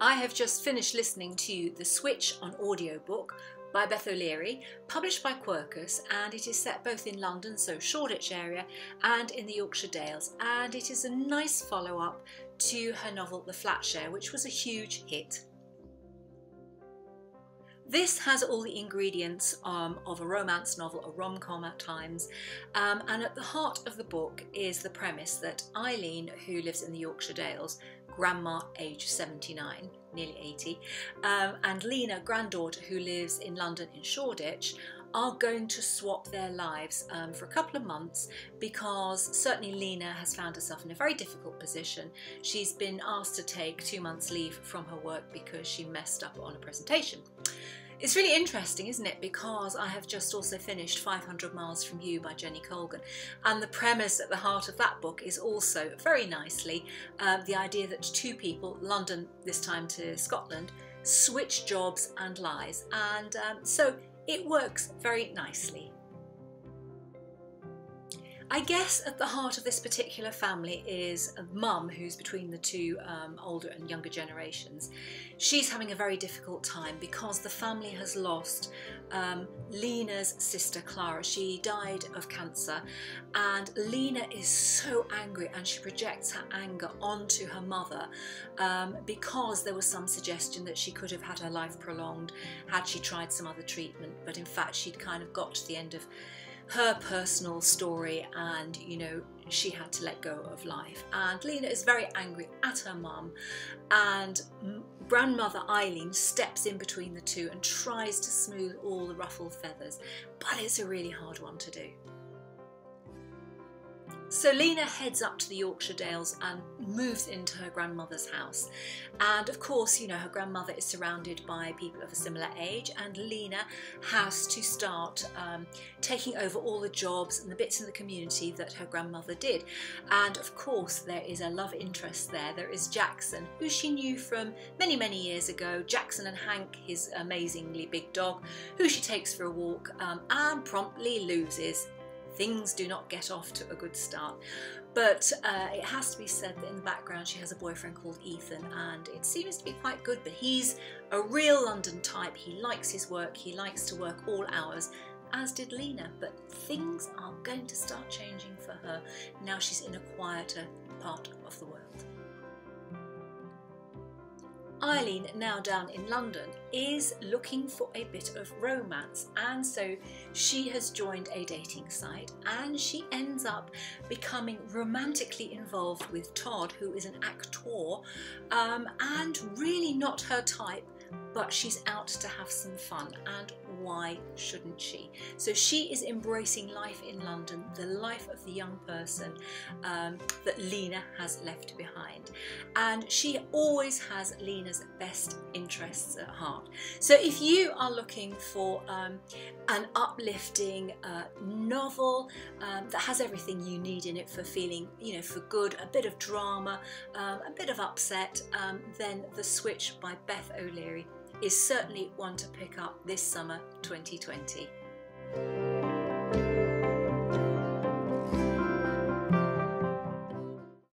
I have just finished listening to The Switch on audiobook by Beth O'Leary, published by Quercus, and it is set both in London, so Shoreditch area, and in the Yorkshire Dales, and it is a nice follow-up to her novel The Flat Share, which was a huge hit. This has all the ingredients of a romance novel, a rom-com at times, and at the heart of the book is the premise that Eileen, who lives in the Yorkshire Dales, grandma age 79, nearly 80, and Leena, granddaughter, who lives in London in Shoreditch, are going to swap their lives for a couple of months because certainly Leena has found herself in a very difficult position. She's been asked to take 2 months leave from her work because she messed up on a presentation. It's really interesting, isn't it? Because I have just also finished 500 Miles From You by Jenny Colgan, and the premise at the heart of that book is also very nicely the idea that two people, London this time to Scotland, switch jobs and lives, and so it works very nicely. I guess at the heart of this particular family is a mum who's between the two older and younger generations. She's having a very difficult time because the family has lost Leena's sister Clara. She died of cancer, and Leena is so angry and she projects her anger onto her mother because there was some suggestion that she could have had her life prolonged had she tried some other treatment, but in fact she'd kind of got to the end of her personal story and, you know, she had to let go of life. And Leena is very angry at her mum, and Grandmother Eileen steps in between the two and tries to smooth all the ruffled feathers, but it's a really hard one to do. So Leena heads up to the Yorkshire Dales and moves into her grandmother's house. And of course, you know, her grandmother is surrounded by people of a similar age, and Leena has to start taking over all the jobs and the bits in the community that her grandmother did. And of course, there is a love interest there. There is Jackson, who she knew from many, many years ago. Jackson and Hank, his amazingly big dog, who she takes for a walk and promptly loses. Things do not get off to a good start, but it has to be said that in the background she has a boyfriend called Ethan, and it seems to be quite good, but he's a real London type. He likes his work, he likes to work all hours, as did Leena, but things are going to start changing for her now she's in a quieter part of the world. Eileen, now down in London, is looking for a bit of romance, and so she has joined a dating site and she ends up becoming romantically involved with Todd, who is an actor and really not her type, but she's out to have some fun, and why shouldn't she? So she is embracing life in London, the life of the young person that Leena has left behind, and she always has Leena's best interests at heart. So if you are looking for an uplifting novel that has everything you need in it for feeling, you know, for good, a bit of drama, a bit of upset, then The Switch by Beth O'Leary is certainly one to pick up this summer 2020.